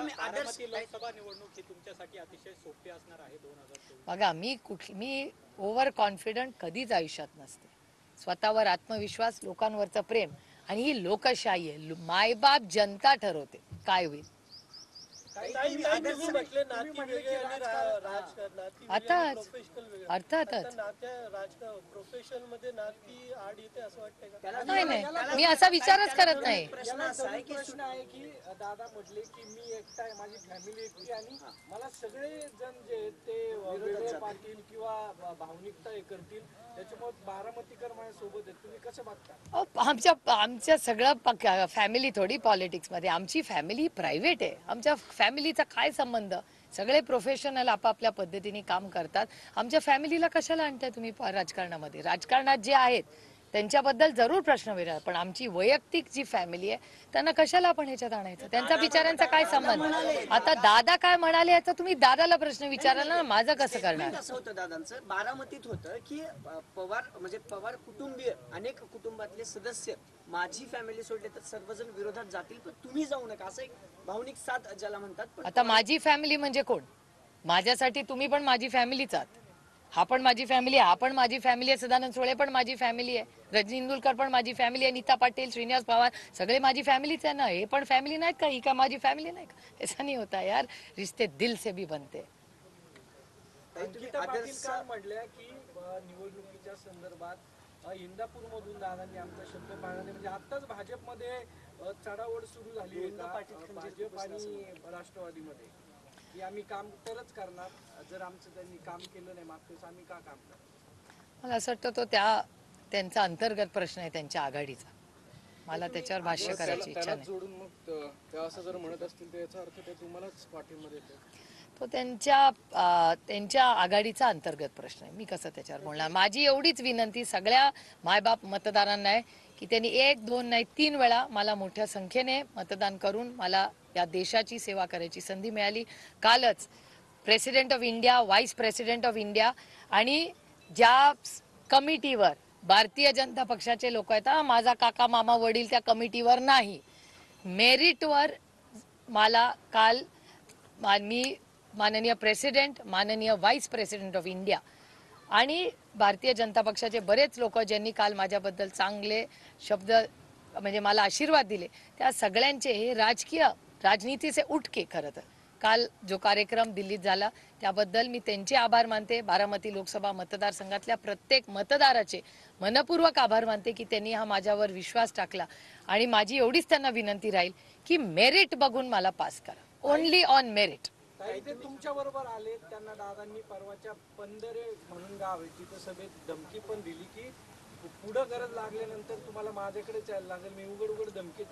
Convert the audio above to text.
तुम्ही आदर्श लोकसभा निवडणूक ही तुमच्यासाठी अतिशय सोपी असणार आहे 2024. बघा, मी ओव्हर कॉन्फिडंट कधीच आयुष्यात नसते. स्वतःवर आत्मविश्वास, लोकांवरचं प्रेम, आणि ही लोकशाही आहे. मायबाप जनता ठरवते काय होईल. अर्थातच नाही नाही, मी असा विचारच करत नाही. प्रश्न असा आहे की दादा म्हटले की मी एकटा आहे, माझी फॅमिली एकटी, आणि मला सगळे जण जे ते वेगळे पाटील किंवा भावनिकता हे करतील, त्याच्यामुळे बारामतीकर माझ्या सोबत आहेत. तुम्ही कसं बघता? आमच्या सगळं फॅमिली थोडी पॉलिटिक्स मध्ये. आमची फॅमिली प्रायव्हेट आहे. आमच्या फॅमिलीचा काय संबंध? सगळे प्रोफेशनल आपापल्या पद्धतीने काम करतात. आमच्या फॅमिलीला कशाला आणताय तुम्ही राजकारणामध्ये? राजकारणात जे आहेत त्यांच्याबद्दल जरूर प्रश्न विचारा, पण आमची वैयक्तिक जी फॅमिली आहे त्यांना कशाला आपण ह्याच्यात आणायचं? त्यांचा बिचाऱ्यांचा काय संबंध? आता दादा काय म्हणाले याचा तुम्ही दादाला प्रश्न विचारायला ना, माझं कसं करणार? असं होतं दादांचं बारामतीत होतं की पवार कुटुंबीय अनेक कुटुंबातले सदस्य माझी फॅमिली सोडले तर सर्वजण विरोधात जातील, पण तुम्ही जाऊ नका, असं एक भावनिक साथ ज्याला म्हणतात. आता माझी फॅमिली म्हणजे कोण? माझ्यासाठी तुम्ही पण माझी फॅमिलीच आहात. हा पण माझी फॅमिली आहे, हा पण माझी फॅमिली आहे, सदानंद सोळे पण माझी फॅमिली आहे, रजनी इंदुलकर पण माझी फॅमिली आहे, नीता पाटील, श्रीनिवास पवार सगळे माझी फॅमिलीच आहे ना. हे पण फॅमिली नाहीत का? ही का माझी फॅमिली नाही का? ऐसा नहीं होता यार, रिश्ते दिल से भी बनते. अंकिता पाटील काल म्हटल्या की निवडणुकीच्या संदर्भात इंदापूर मधून दादांनी आमचा शब्द पाळला, म्हणजे आताच भाजपमध्ये चढाओढ सुरू झाली आहे भाजप आणि राष्ट्रवादीमध्ये, की आम्ही काम तरच करणार, जर आमचं त्यांनी काम केलं नाही मागचं आम्ही का काम करणार? मला असं वाटतं तो त्यांचा अंतर्गत प्रश्न आहे त्यांच्या आघाडीचा. मला त्याच्यावर भाष्य करायची इच्छा नाही. जोडून मग ते असं जर म्हणत असतील तर याचा अर्थ ते तुम्हालाच पाठिंबा देतो. तो त्यांच्या आघाडीचा अंतर्गत प्रश्न आहे. मी कसं त्याच्यावर बोलणार? माझी एवढीच विनंती सगळ्या मायबाप मतदारांना आहे की त्यांनी 1, 2 नाही 3 वेळा मला मोठ्या संख्येने मतदान करून मला या देशाची सेवा करायची संधी मिळाली. कालच president of India, vice president of India आणि ज्या कमिटीवर भारतीय जनता पक्षाचे लोक आहेत, माझा काका मामा वडील त्या कमिटीवर नाही, मेरिटवर मला काल मी माननीय प्रेसिडेंट, माननीय व्हाईस प्रेसिडेंट ऑफ इंडिया आणि भारतीय जनता पक्षाचे बरेच लोक ज्यांनी काल माझ्याबद्दल चांगले शब्द म्हणजे मला आशीर्वाद दिले, त्या सगळ्यांचे हे राजनीतीचे उठके. खरं तर काल जो कार्यक्रम दिल्लीत झाला त्याबद्दल मी त्यांचे आभार मानते. बारामती लोकसभा मतदारसंघातल्या प्रत्येक मतदाराचे मनपूर्वक आभार मानते की त्यांनी हा माझ्यावर विश्वास टाकला. आणि माझी एवढीच त्यांना विनंती राहील की मेरिट बघून मला पास करा, ओनली ऑन मेरिट. ते तुमच्या बरोबर आले, त्यांना दादांनी परवाच्या पंधरे म्हणून गाव आहे तिथं सभेत धमकी पण दिली की पुढं गरज लागल्यानंतर तुम्हाला माझ्याकडेच यायला लागेल, मी उघड धमकी